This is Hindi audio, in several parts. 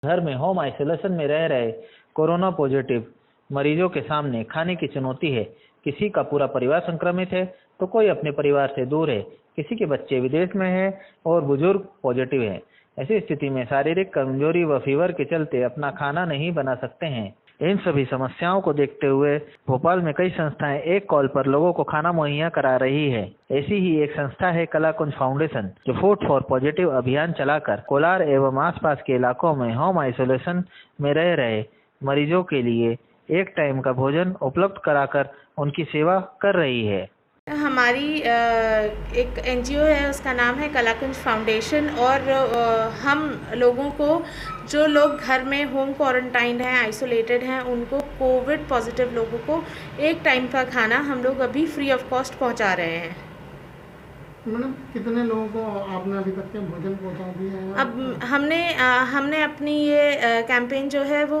घर में होम आइसोलेशन में रह रहे कोरोना पॉजिटिव मरीजों के सामने खाने की चुनौती है। किसी का पूरा परिवार संक्रमित है तो कोई अपने परिवार से दूर है, किसी के बच्चे विदेश में हैं और बुजुर्ग पॉजिटिव हैं। ऐसी स्थिति में शारीरिक कमजोरी व फीवर के चलते अपना खाना नहीं बना सकते हैं। इन सभी समस्याओं को देखते हुए भोपाल में कई संस्थाएं एक कॉल पर लोगों को खाना मुहैया करा रही है। ऐसी ही एक संस्था है कलाकुंज फाउंडेशन, जो फूड फॉर पॉजिटिव अभियान चलाकर कोलार एवं आसपास के इलाकों में होम आइसोलेशन में रह रहे मरीजों के लिए एक टाइम का भोजन उपलब्ध कराकर उनकी सेवा कर रही है। हमारी एक एनजीओ है, उसका नाम है कलाकुंज फाउंडेशन, और हम लोगों को, जो लोग घर में होम क्वारंटाइन हैं, आइसोलेटेड हैं, उनको कोविड पॉजिटिव लोगों को एक टाइम का खाना हम लोग अभी फ्री ऑफ कॉस्ट पहुंचा रहे हैं। मैडम, कितने लोगों को आपने अभी तक के भोजन पहुंचा दिया है? अब हमने अपनी ये कैंपेन जो है वो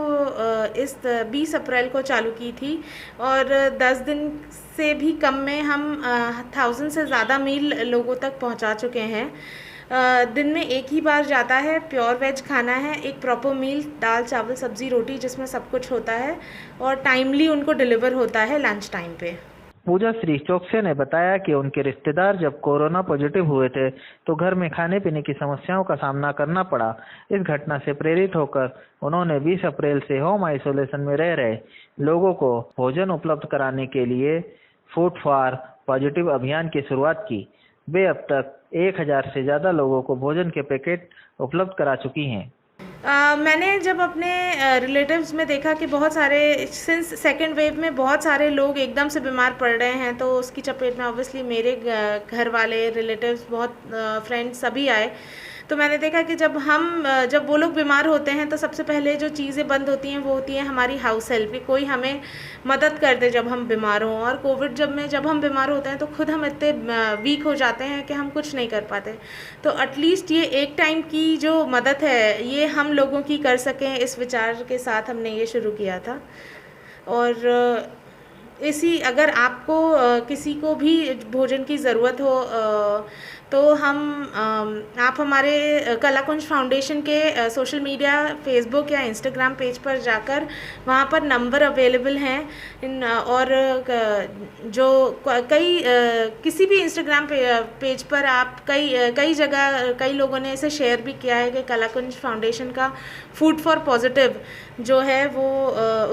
इस 20 अप्रैल को चालू की थी, और 10 दिन से भी कम में हम 1000 से ज़्यादा मील लोगों तक पहुंचा चुके हैं। दिन में एक ही बार जाता है, प्योर वेज खाना है, एक प्रॉपर मील, दाल चावल सब्ज़ी रोटी जिसमें सब कुछ होता है, और टाइमली उनको डिलीवर होता है लंच टाइम पे। पूजा श्री चौकसे ने बताया कि उनके रिश्तेदार जब कोरोना पॉजिटिव हुए थे तो घर में खाने पीने की समस्याओं का सामना करना पड़ा। इस घटना से प्रेरित होकर उन्होंने 20 अप्रैल से होम आइसोलेशन में रह रहे लोगों को भोजन उपलब्ध कराने के लिए फूड फॉर पॉजिटिव अभियान की शुरुआत की। वे अब तक 1000 से ज़्यादा लोगों को भोजन के पैकेट उपलब्ध करा चुकी हैं। मैंने जब अपने रिलेटिव्स में देखा कि बहुत सारे, सिंस सेकेंड वेव में बहुत सारे लोग एकदम से बीमार पड़ रहे हैं, तो उसकी चपेट में ऑब्वियसली मेरे घर वाले, रिलेटिव्स, बहुत फ्रेंड्स सभी आए। तो मैंने देखा कि जब वो लोग बीमार होते हैं तो सबसे पहले जो चीज़ें बंद होती हैं वो होती है हमारी हाउस हेल्प, कि कोई हमें मदद कर दे जब हम बीमार हों। और कोविड जब हम बीमार होते हैं तो खुद हम इतने वीक हो जाते हैं कि हम कुछ नहीं कर पाते। तो एटलीस्ट ये एक टाइम की जो मदद है ये हम लोगों की कर सकें, इस विचार के साथ हमने ये शुरू किया था। और अगर आपको किसी को भी भोजन की ज़रूरत हो तो आप हमारे कलाकुंज फाउंडेशन के सोशल मीडिया, फेसबुक या इंस्टाग्राम पेज पर जाकर, वहाँ पर नंबर अवेलेबल हैं और जो किसी भी इंस्टाग्राम पेज पर आप कई जगह कई लोगों ने इसे शेयर भी किया है कि कलाकुंज फाउंडेशन का फूड फॉर पॉजिटिव जो है वो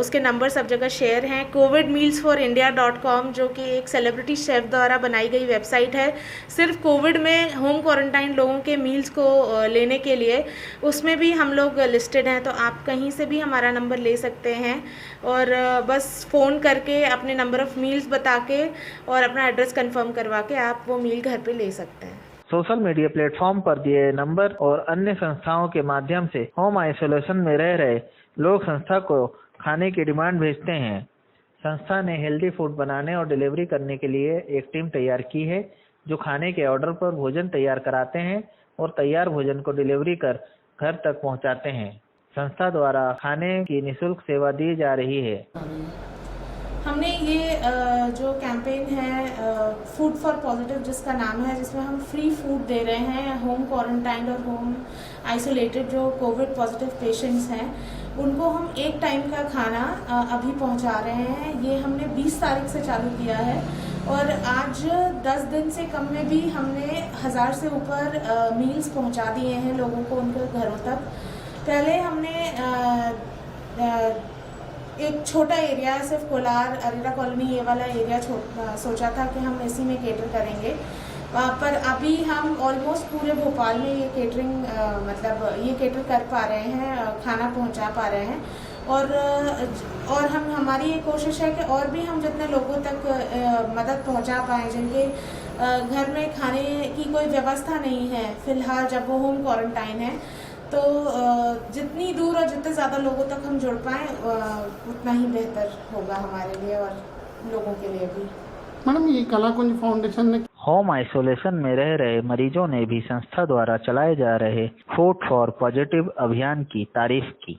उसके नंबर सब जगह शेयर हैं। covidmealsforindia.com जो कि एक सेलिब्रिटी शेफ़ द्वारा बनाई गई वेबसाइट है, सिर्फ कोविड में होम क्वारंटाइन लोगों के मील्स को लेने के लिए, उसमें भी हम लोग लिस्टेड हैं। तो आप कहीं से भी हमारा नंबर ले सकते हैं और बस फ़ोन करके अपने नंबर ऑफ़ मील्स बता के और अपना एड्रेस कंफर्म करवा के आप वो मील घर पे ले सकते हैं। सोशल मीडिया प्लेटफॉर्म पर दिए नंबर और अन्य संस्थाओं के माध्यम से होम आइसोलेशन में रह रहे लोग संस्था को खाने की डिमांड भेजते हैं। संस्था ने हेल्दी फूड बनाने और डिलीवरी करने के लिए एक टीम तैयार की है, जो खाने के ऑर्डर पर भोजन तैयार कराते हैं और तैयार भोजन को डिलीवरी कर घर तक पहुंचाते हैं। संस्था द्वारा खाने की निःशुल्क सेवा दी जा रही है। हमने ये जो कैंपेन है फूड फॉर पॉजिटिव जिसका नाम है, जिसमें हम फ्री फूड दे रहे हैं होम क्वारंटाइन और होम आइसोलेटेड जो कोविड पॉजिटिव पेशेंट्स हैं, उनको हम एक टाइम का खाना अभी पहुंचा रहे हैं। ये हमने 20 तारीख से चालू किया है और आज 10 दिन से कम में भी हमने 1000 से ऊपर मील्स पहुंचा दिए हैं लोगों को उनके घरों तक। पहले हमने एक छोटा एरिया, सिर्फ कोलार, अरेरा कॉलोनी, ये वाला एरिया सोचा था कि हम इसी में केटर करेंगे, पर अभी हम ऑलमोस्ट पूरे भोपाल में ये केटर कर पा रहे हैं, खाना पहुंचा पा रहे हैं। और हमारी ये कोशिश है कि और भी हम जितने लोगों तक मदद पहुंचा पाएँ जिनके घर में खाने की कोई व्यवस्था नहीं है फ़िलहाल, जब वो होम क्वारंटाइन है, तो जितनी दूर और जितने ज़्यादा लोगों तक हम जुड़ पाएँ उतना ही बेहतर होगा हमारे लिए और लोगों के लिए भी। मैडम, ये कलाकुंज फाउंडेशन ने होम आइसोलेशन में रह रहे मरीजों ने भी संस्था द्वारा चलाए जा रहे फूड फॉर पॉजिटिव अभियान की तारीफ की।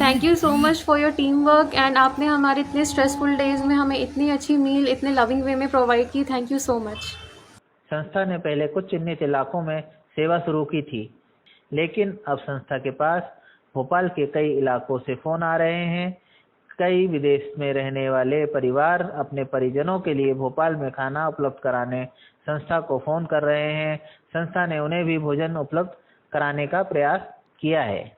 Thank you so much for your team work, and आपने हमारे इतने स्ट्रेसफुल डेज में हमें इतनी अच्छी मील इतने लविंग वे में प्रोवाइड की। Thank you so much. संस्था ने पहले कुछ चिन्हित इलाकों में सेवा शुरू की थी, लेकिन अब संस्था के पास भोपाल के कई इलाकों से फ़ोन आ रहे हैं। कई विदेश में रहने वाले परिवार अपने परिजनों के लिए भोपाल में खाना उपलब्ध कराने संस्था को फ़ोन कर रहे हैं। संस्था ने उन्हें भी भोजन उपलब्ध कराने का प्रयास किया है।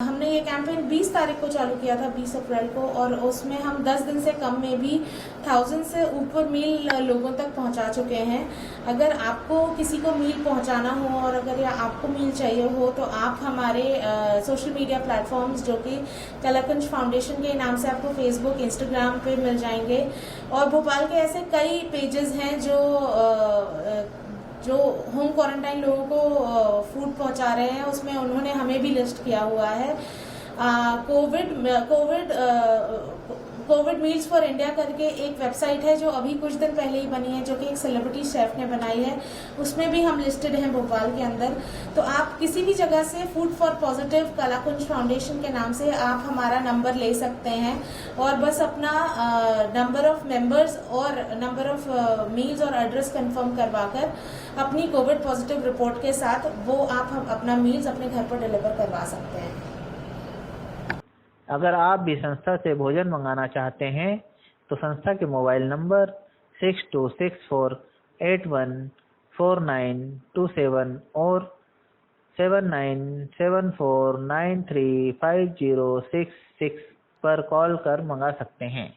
हमने ये कैंपेन 20 तारीख को चालू किया था, 20 अप्रैल को, और उसमें हम 10 दिन से कम में भी 1000 से ऊपर मील लोगों तक पहुंचा चुके हैं। अगर आपको किसी को मील पहुंचाना हो और अगर या आपको मील चाहिए हो तो आप हमारे सोशल मीडिया प्लेटफॉर्म्स जो कि कलाकुंज फाउंडेशन के नाम से आपको फेसबुक, इंस्टाग्राम पे मिल जाएंगे, और भोपाल के ऐसे कई पेजेस हैं जो होम क्वारंटाइन लोगों को फूड पहुंचा रहे हैं। उसमें उन्होंने हमें भी लिस्ट किया हुआ है। कोविड मील्स फॉर इंडिया करके एक वेबसाइट है जो अभी कुछ दिन पहले ही बनी है, जो कि एक सेलिब्रिटी शेफ ने बनाई है। उसमें भी हम लिस्टेड हैं भोपाल के अंदर। तो आप किसी भी जगह से food for positive Kalakunj foundation के नाम से आप हमारा नंबर ले सकते हैं, और बस अपना नंबर ऑफ मेंबर्स और नंबर ऑफ मील्स और एड्रेस कंफर्म करवाकर अपनी कोविड पॉजिटिव रिपोर्ट के साथ वो आप अपना मील्स अपने घर पर डिलीवर करवा सकते हैं। अगर आप भी संस्था से भोजन मंगाना चाहते हैं तो संस्था के मोबाइल नंबर 6264814927 और 7974935066 पर कॉल कर मंगा सकते हैं।